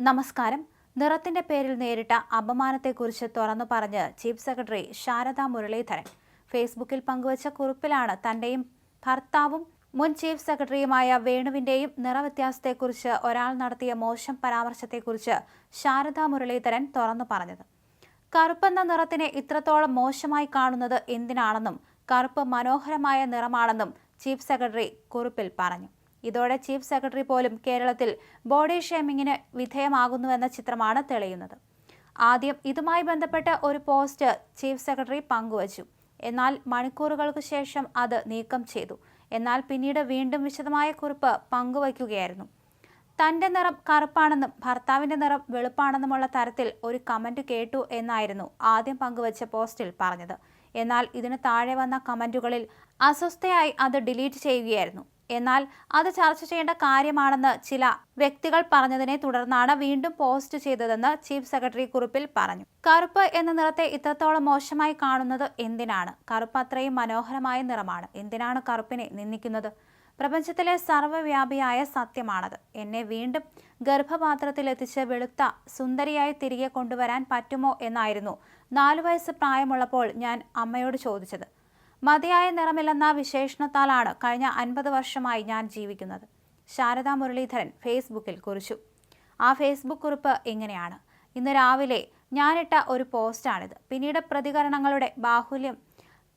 നമസ്കാരം. നിറത്തിന്റെ പേരിൽ നേരിട്ട അപമാനത്തെക്കുറിച്ച് തുറന്നു പറഞ്ഞ് ചീഫ് സെക്രട്ടറി ശാരദാ മുരളീധരൻ ഫേസ്ബുക്കിൽ പങ്കുവച്ച കുറിപ്പിലാണ് തന്റെയും ഭർത്താവും മുൻ ചീഫ് സെക്രട്ടറിയുമായ വേണുവിന്റെയും നിറവ്യത്യാസത്തെക്കുറിച്ച് ഒരാൾ നടത്തിയ മോശം പരാമർശത്തെക്കുറിച്ച് ശാരദാ മുരളീധരൻ തുറന്നു പറഞ്ഞത്. കറുപ്പെന്ന നിറത്തിനെ ഇത്രത്തോളം മോശമായി കാണുന്നത് എന്തിനാണെന്നും കറുപ്പ് മനോഹരമായ നിറമാണെന്നും ചീഫ് സെക്രട്ടറി കുറിപ്പിൽ പറഞ്ഞു. ഇതോടെ ചീഫ് സെക്രട്ടറി പോലും കേരളത്തിൽ ബോഡി ഷേമിങ്ങിന് വിധേയമാകുന്നുവെന്ന ചിത്രമാണ് തെളിയുന്നത്. ആദ്യം ഇതുമായി ബന്ധപ്പെട്ട് ഒരു പോസ്റ്റ് ചീഫ് സെക്രട്ടറി പങ്കുവച്ചു. എന്നാൽ മണിക്കൂറുകൾക്ക് ശേഷം അത് നീക്കം ചെയ്തു. എന്നാൽ പിന്നീട് വീണ്ടും വിശദമായ കുറിപ്പ് പങ്കുവയ്ക്കുകയായിരുന്നു. തന്റെ നിറം കറുപ്പാണെന്നും ഭർത്താവിന്റെ നിറം വെളുപ്പാണെന്നുമുള്ള തരത്തിൽ ഒരു കമന്റ് കേട്ടു എന്നായിരുന്നു ആദ്യം പങ്കുവച്ച പോസ്റ്റിൽ പറഞ്ഞത്. എന്നാൽ ഇതിന് താഴെ വന്ന കമന്റുകളിൽ അസ്വസ്ഥയായി അത് ഡിലീറ്റ് ചെയ്യുകയായിരുന്നു. എന്നാൽ അത് ചർച്ച ചെയ്യേണ്ട കാര്യമാണെന്ന് ചില വ്യക്തികൾ പറഞ്ഞതിനെ തുടർന്നാണ് വീണ്ടും പോസ്റ്റ് ചെയ്തതെന്ന് ചീഫ് സെക്രട്ടറി കുറിപ്പിൽ പറഞ്ഞു. കറുപ്പ് എന്ന നിറത്തെ ഇത്രത്തോളം മോശമായി കാണുന്നത് എന്തിനാണ്? കറുപ്പ് അത്രയും മനോഹരമായ നിറമാണ്. എന്തിനാണ് കറുപ്പിനെ നിന്ദിക്കുന്നത്? പ്രപഞ്ചത്തിലെ സർവ്വവ്യാപിയായ സത്യമാണത്. എന്നെ വീണ്ടും ഗർഭപാത്രത്തിലെത്തിച്ച് വെളുത്ത സുന്ദരിയായി തിരികെ കൊണ്ടുവരാൻ പറ്റുമോ എന്നായിരുന്നു 4 വയസ്സ് പ്രായമുള്ളപ്പോൾ ഞാൻ അമ്മയോട് ചോദിച്ചത്. മതിയായ നിറമില്ലെന്ന വിശേഷണത്താലാണ് കഴിഞ്ഞ 50 വർഷമായി ഞാൻ ജീവിക്കുന്നത്. ശാരദാ മുരളീധരൻ ഫേസ്ബുക്കിൽ കുറിച്ചു. ആ ഫേസ്ബുക്ക് കുറിപ്പ് ഇങ്ങനെയാണ്: ഇന്ന് രാവിലെ ഞാനിട്ട ഒരു പോസ്റ്റാണിത്. പിന്നീട് പ്രതികരണങ്ങളുടെ ബാഹുല്യം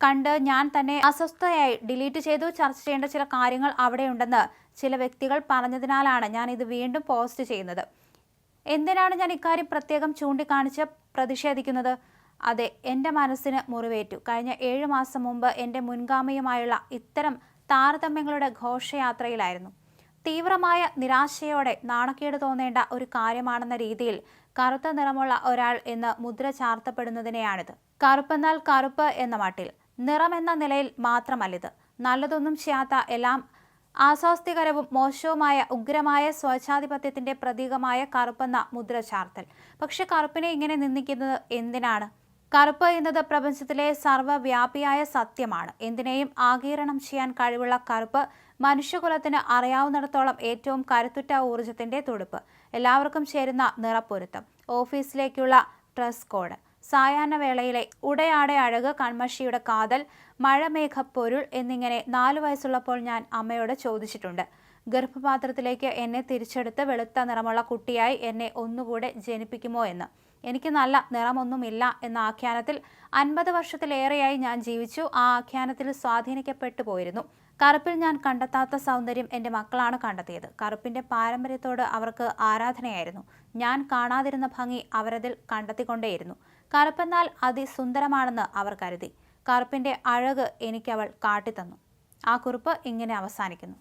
കണ്ട് ഞാൻ തന്നെ അസ്വസ്ഥയായി ഡിലീറ്റ് ചെയ്തു. ചർച്ച ചെയ്യേണ്ട ചില കാര്യങ്ങൾ അവിടെയുണ്ടെന്ന് ചില വ്യക്തികൾ പറഞ്ഞതിനാലാണ് ഞാൻ ഇത് വീണ്ടും പോസ്റ്റ് ചെയ്യുന്നത്. എന്തിനാണ് ഞാൻ ഇക്കാര്യം പ്രത്യേകം ചൂണ്ടിക്കാണിച്ച് പ്രതിഷേധിക്കുന്നത്? അതെ, എൻ്റെ മനസ്സിന് മുറിവേറ്റു. കഴിഞ്ഞ 7 മാസം മുമ്പ് എൻ്റെ മുൻഗാമിയുമായുള്ള ഇത്തരം താരതമ്യങ്ങളുടെ ഘോഷയാത്രയിലായിരുന്നു. തീവ്രമായ നിരാശയോടെ നാണക്കേട് തോന്നേണ്ട ഒരു കാര്യമാണെന്ന രീതിയിൽ കറുത്ത നിറമുള്ള ഒരാൾ എന്ന് മുദ്ര ചാർത്തപ്പെടുന്നതിനെയാണിത്. കറുപ്പെന്നാൽ കറുപ്പ് എന്ന മട്ടിൽ, നിറമെന്ന നിലയിൽ മാത്രമല്ലിത്. നല്ലതൊന്നും ചെയ്യാത്ത എല്ലാം ആസ്വാസ്ഥ്യകരവും മോശവുമായ ഉഗ്രമായ സ്വേച്ഛാധിപത്യത്തിന്റെ പ്രതീകമായ കറുപ്പെന്ന മുദ്ര ചാർത്തൽ. പക്ഷെ കറുപ്പിനെ ഇങ്ങനെ നിന്ദിക്കുന്നത് എന്തിനാണ്? കറുപ്പ് എന്നത് പ്രപഞ്ചത്തിലെ സർവ്വവ്യാപിയായ സത്യമാണ്. എന്തിനേയും ആഗിരണം ചെയ്യാൻ കഴിവുള്ള കറുപ്പ് മനുഷ്യകുലത്തിന് അറിയാവുന്നിടത്തോളം ഏറ്റവും കരുത്തുറ്റ ഊർജത്തിന്റെ തുടിപ്പ്, എല്ലാവർക്കും ചേരുന്ന നിറപ്പൊരുത്തം, ഓഫീസിലേക്കുള്ള ഡ്രസ് കോഡ്, സായാഹ്ന വേളയിലെ ഉടയാടെ അഴക്, കൺമഷിയുടെ കാതൽ, മഴമേഘപ്പൊരുൾ എന്നിങ്ങനെ 4 വയസ്സുള്ളപ്പോൾ ഞാൻ അമ്മയോട് ചോദിച്ചിട്ടുണ്ട്. ഗർഭപാത്രത്തിലേക്ക് എന്നെ തിരിച്ചെടുത്ത് വെളുത്ത നിറമുള്ള കുട്ടിയായി എന്നെ ഒന്നുകൂടെ ജനിപ്പിക്കുമോ എന്ന്. എനിക്ക് നല്ല നിറമൊന്നുമില്ല എന്ന ആഖ്യാനത്തിൽ 50 വർഷത്തിലേറെയായി ഞാൻ ജീവിച്ചു. ആ ആഖ്യാനത്തിൽ സ്വാധീനിക്കപ്പെട്ടു പോയിരുന്നു. കറുപ്പിൽ ഞാൻ കണ്ടെത്താത്ത സൗന്ദര്യം എൻ്റെ മക്കളാണ് കണ്ടെത്തിയത്. കറുപ്പിന്റെ പാരമ്പര്യത്തോട് അവർക്ക് ആരാധനയായിരുന്നു. ഞാൻ കാണാതിരുന്ന ഭംഗി അവരതിൽ കണ്ടെത്തിക്കൊണ്ടേയിരുന്നു. കറുപ്പെന്നാൽ അതിസുന്ദരമാണെന്ന് അവർ കരുതി. കറുപ്പിന്റെ അഴക് എനിക്കവൾ കാട്ടിത്തന്നു. ആ കുറിപ്പ് ഇങ്ങനെ അവസാനിക്കുന്നു.